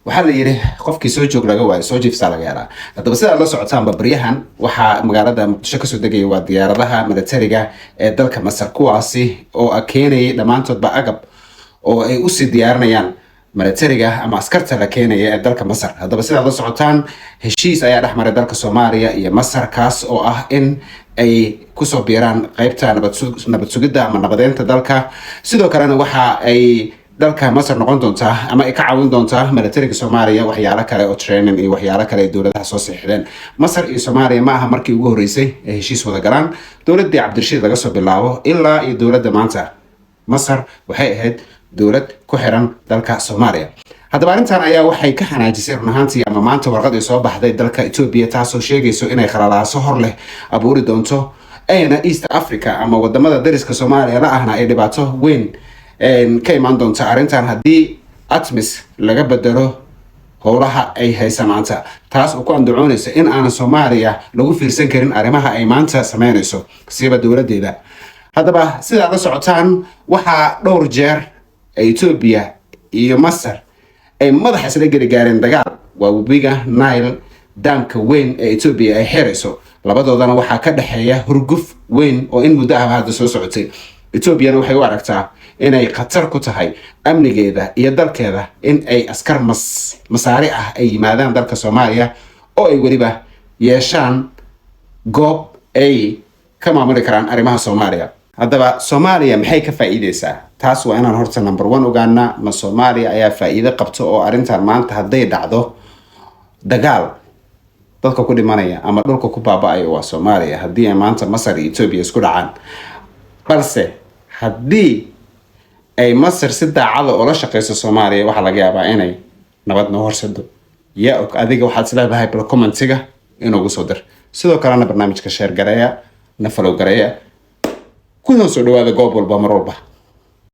waxaa la yidhi qofkii soo joog laga waayo soo jiifsaa laga yaraa. Haddaba sidaa la socotaanba baryahan waxaa magaalada muqdisho kasoo degaya waa diyaaradaha militariga ee dalka Masar, kuwaasi oo keenayay dhammaantoodba agab oo ay usii diyaarinayaan militariga ama askarta la keenaya ee dalka Masar. Haddaba sidaa la socotaan heshiis ayaa dhex maray dalka Soomaaliya iyo Masar, kaas oo ah in ay kusoo biiraan qaybta nabad sugidda ama nabadeynta dalka. Sidoo kalena waxa ay dalka Masar noqon doontaa ama ay ka caawin doontaa militariga Soomaaliya waxyaalo kale oo training iyo waxyaalo kale ay dowladaha soo saxiixdeen. Masar iyo Soomaaliya ma aha markii ugu horeysay ee heshiis wada galaan. Dowladii Cabdirashiid laga soo bilaabo ilaa iyo dowladda maanta, Masar waxay ahayd dowlad ku xiran dalka Soomaaliya. Haddaba arrintan ayaa waxay ka xanaajisay run ahaantii ama maanta warqad ay soo baxday dalka Ethiopia taasoo sheegayso inay khalalaaso hor leh abuuri doonto ayna East Africa ama wadamada dariska Soomaaliya la ahna ay dhibaato weyn ka imaan doonta arrintan haddii ATMIS laga bedelo howlaha ay haysa maanta, taas oo ku andacoonaysa in aan Soomaaliya lagu fiirsan karin arrimaha ay maanta sameynayso siiba dowladeeda. Haddaba sidaa la socotaan waxaa dhowr jeer Ethiopia iyo Masar ay madax isla geli gaareen dagaal waa webiga Nile daamka weyn ee Ethiopia ay xirayso. Labadoodana waxaa ka dhaxeeya hurguf weyn oo in muddo ah hadda soo socotay. Ethiopia waxay u aragtaa inay khatar ku tahay amnigeeda iyo dalkeeda in ay askar masaari ah ay yimaadaan dalka Soomaaliya oo ay weliba yeeshaan goob ay ka maamuli karaan arrimaha Soomaaliya. Haddaba Soomaaliya maxay ka faa'iideysaa? Taas waa inaan horta number 1 ogaana. Ma Soomaaliya ayaa faa'iido qabto oo arrintan maanta hadday dhacdo dagaal dadka ku dhimanaya ama dhulka ku baaba'ayo waa Soomaaliya haddii ay maanta Masar iyo Ethiopia isku dhacaan. Balse haddii ay Masar si daacada oo la shaqeyso Soomaaliya waxa laga yaabaa inay nabad noo horsado. Yaa og adiga waxaad isleedahay bal commentiga inuu soo dir. Sidoo kalena barnaamijka share gareeya, na follow gareeya. Kuna soo dhawaada goob walba mar walba.